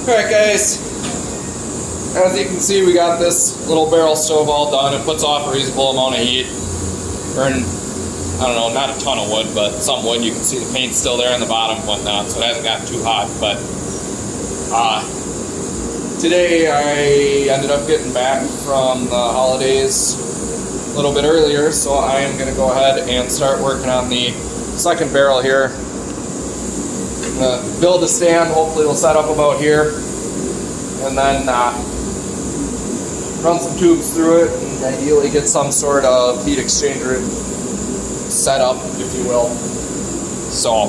Alright guys, as you can see we got this little barrel stove all done. It puts off a reasonable amount of heat. Burn, I don't know, not a ton of wood, but some wood. You can see the paint still there in the bottom and whatnot, so it hasn't gotten too hot. But today I ended up getting back from the holidays a little bit earlier, so I am going to go ahead and start working on the second barrel here. Build a stand, hopefully it'll set up about here, and then run some tubes through it and ideally get some sort of heat exchanger set up, if you will. So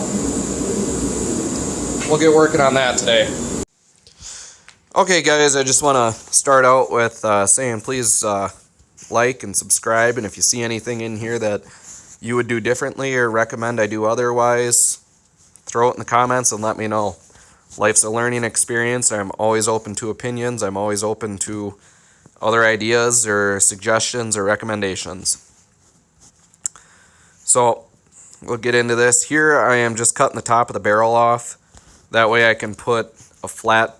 we'll get working on that today. Okay guys, I just want to start out with saying please like and subscribe, and if you see anything in here that you would do differently or recommend I do otherwise, throw it in the comments and let me know. Life's a learning experience. I'm always open to opinions. I'm always open to other ideas or suggestions or recommendations. So we'll get into this. Here I am just cutting the top of the barrel off. That way I can put a flat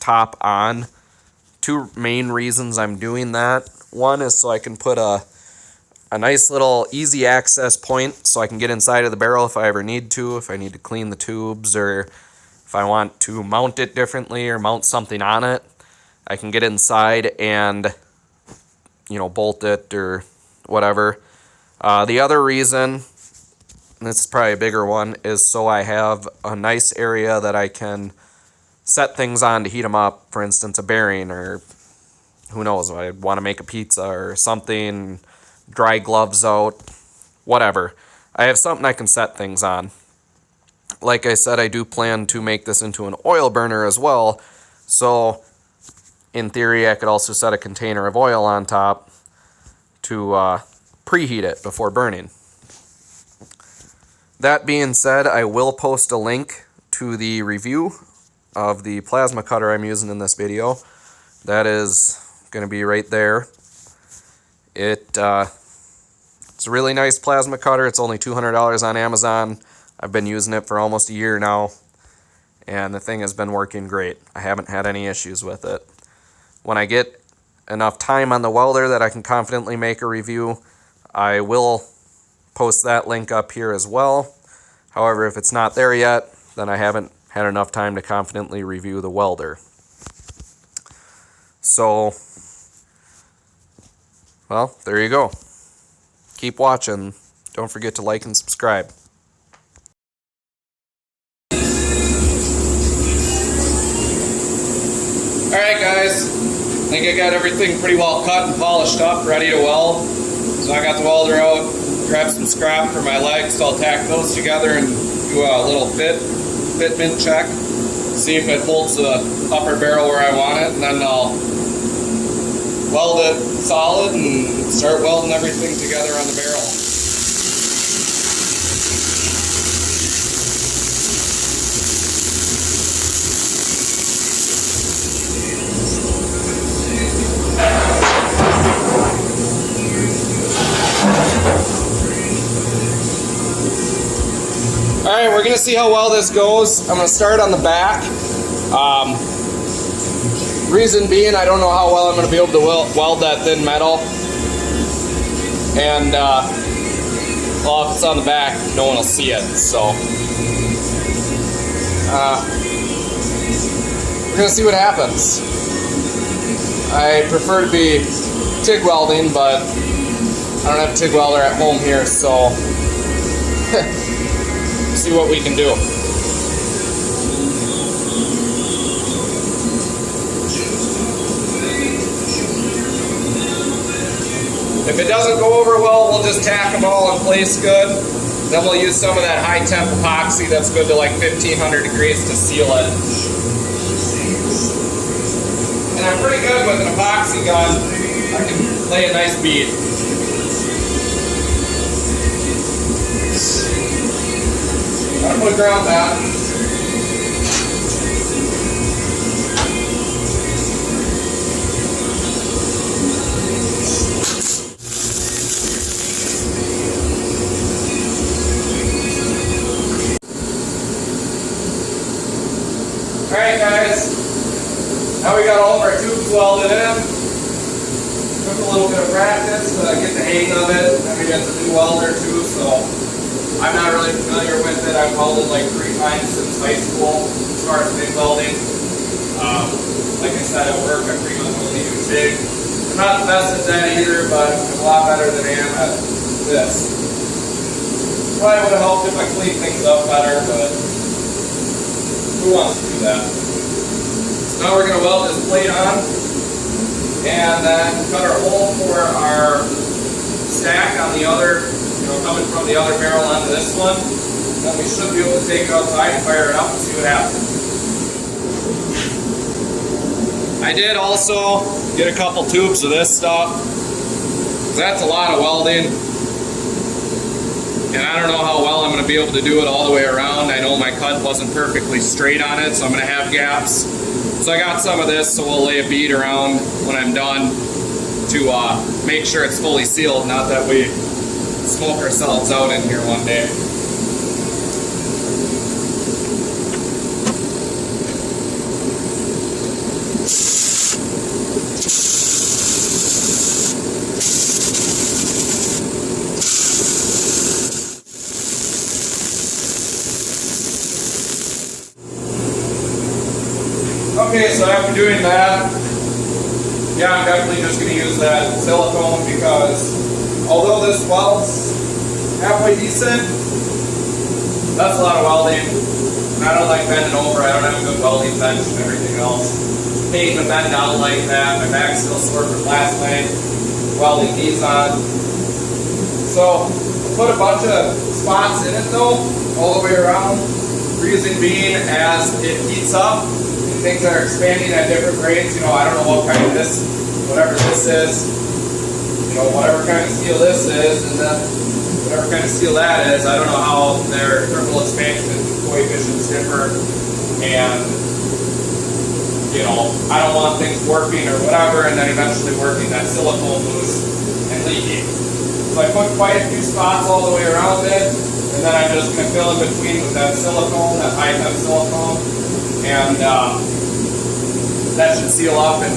top on. Two main reasons I'm doing that. One is so I can put a nice little easy access point so I can get inside of the barrel if I ever need to, if I need to clean the tubes or if I want to mount it differently or mount something on it. I can get inside and, you know, bolt it or whatever. The other reason, and this is probably a bigger one, is so I have a nice area that I can set things on to heat them up. For instance, a bearing, or who knows, I want to make a pizza or something, dry gloves out, whatever. I have something I can set things on. Like I said, I do plan to make this into an oil burner as well, so in theory I could also set a container of oil on top to preheat it before burning. That being said, I will post a link to the review of the plasma cutter I'm using in this video. That is going to be right there. It's a really nice plasma cutter. It's only $200 on Amazon. I've been using it for almost a year now, and the thing has been working great. I haven't had any issues with it. When I get enough time on the welder that I can confidently make a review, I will post that link up here as well. However, if it's not there yet, then I haven't had enough time to confidently review the welder. So, well, there you go. Keep watching. Don't forget to like and subscribe. Alright guys, I think I got everything pretty well cut and polished up, ready to weld. So I got the welder out, grabbed some scrap for my legs, so I'll tack those together and do a little fitment check. See if it holds the upper barrel where I want it, and then I'll weld it solid and start welding everything together on the barrel. Alright, we're going to see how well this goes. I'm going to start on the back. Reason being, I don't know how well I'm going to be able to weld that thin metal. And, well, if it's on the back, no one will see it. So, we're going to see what happens. I prefer to be TIG welding, but I don't have a TIG welder at home here, so see what we can do. If it doesn't go over well, we'll just tack them all in place good. Then we'll use some of that high temp epoxy that's good to like 1500 degrees to seal it. And I'm pretty good with an epoxy gun. I can lay a nice bead. I'm going to ground that. Alright guys, now we got all of our tubes welded in. Took a little bit of practice to get the hang of it. I mean, it's a new welder too, so I'm not really familiar with it. I've welded like 3 times since high school as far as MIG welding. Like I said, at work I pretty much only do TIG. I'm not the best at that either, but I'm a lot better than I am at this. Probably would have helped if I cleaned things up better, but who wants to do that? So now we're going to weld this plate on and then cut our hole for our stack on the other, coming from the other barrel onto this one. Then we should be able to take it outside and fire it up and see what happens. I did also get a couple tubes of this stuff. That's a lot of welding. And I don't know how well I'm going to be able to do it all the way around. I know my cut wasn't perfectly straight on it, so I'm going to have gaps. So I got some of this, so we'll lay a bead around when I'm done to make sure it's fully sealed, not that we smoke ourselves out in here one day. Okay, so after doing that, yeah, I'm definitely just going to use that silicone because although this welds halfway decent, that's a lot of welding. I don't like bending over. I don't have a good welding bench and everything else. Pain to bend down like that. My back's still sore from last night welding these on. So I'll put a bunch of spots in it though, all the way around. Reason being, as it heats up, things are expanding at different rates. I don't know what kind of this, whatever this is, whatever kind of steel this is, and then whatever kind of steel that is. I don't know how their thermal expansion coefficients differ, and I don't want things working or whatever, and then eventually working that silicone loose and leaking. So I put quite a few spots all the way around it, and then I'm just going to fill in between with that silicone, that high temp silicone, and that should seal up and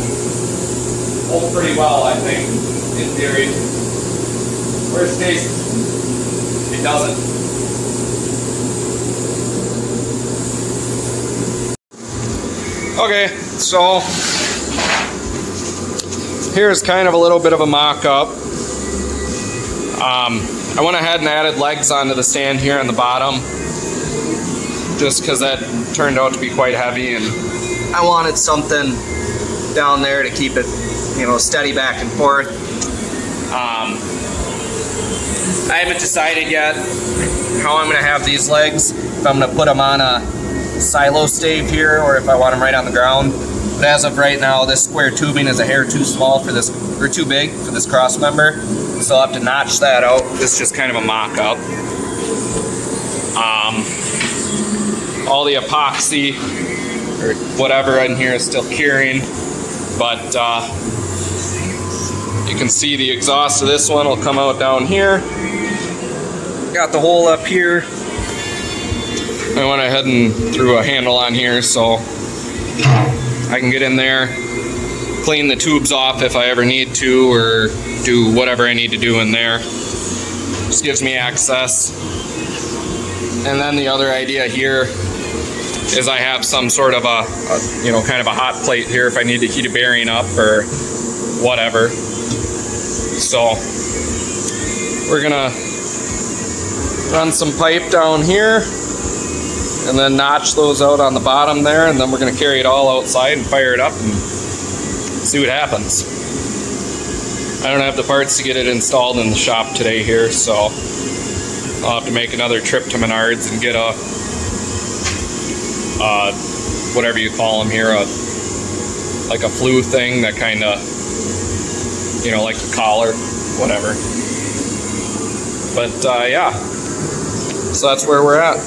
hold pretty well, I think, in theory. Worst case, it doesn't. Okay, so here's kind of a little bit of a mock-up. I went ahead and added legs onto the stand here on the bottom, just because that turned out to be quite heavy, and I wanted something down there to keep it, steady back and forth. I haven't decided yet how I'm going to have these legs, if I'm going to put them on a silo stave here or if I want them right on the ground. But as of right now, this square tubing is a hair too small for this, or too big for this cross member, so I'll have to notch that out. This is just kind of a mock-up. All the epoxy or whatever in here is still curing, but you can see the exhaust of this one will come out down here. Got the hole up here. I went ahead and threw a handle on here so I can get in there, clean the tubes off if I ever need to, or do whatever I need to do in there. Just gives me access. And then the other idea here is I have some sort of a kind of a hot plate here if I need to heat a bearing up or whatever. So we're gonna run some pipe down here and then notch those out on the bottom there, and then we're gonna carry it all outside and fire it up and see what happens. I don't have the parts to get it installed in the shop today here, so I'll have to make another trip to Menards and get a whatever you call them here, like a flue thing that kind of, like a collar, whatever. But yeah, so that's where we're at.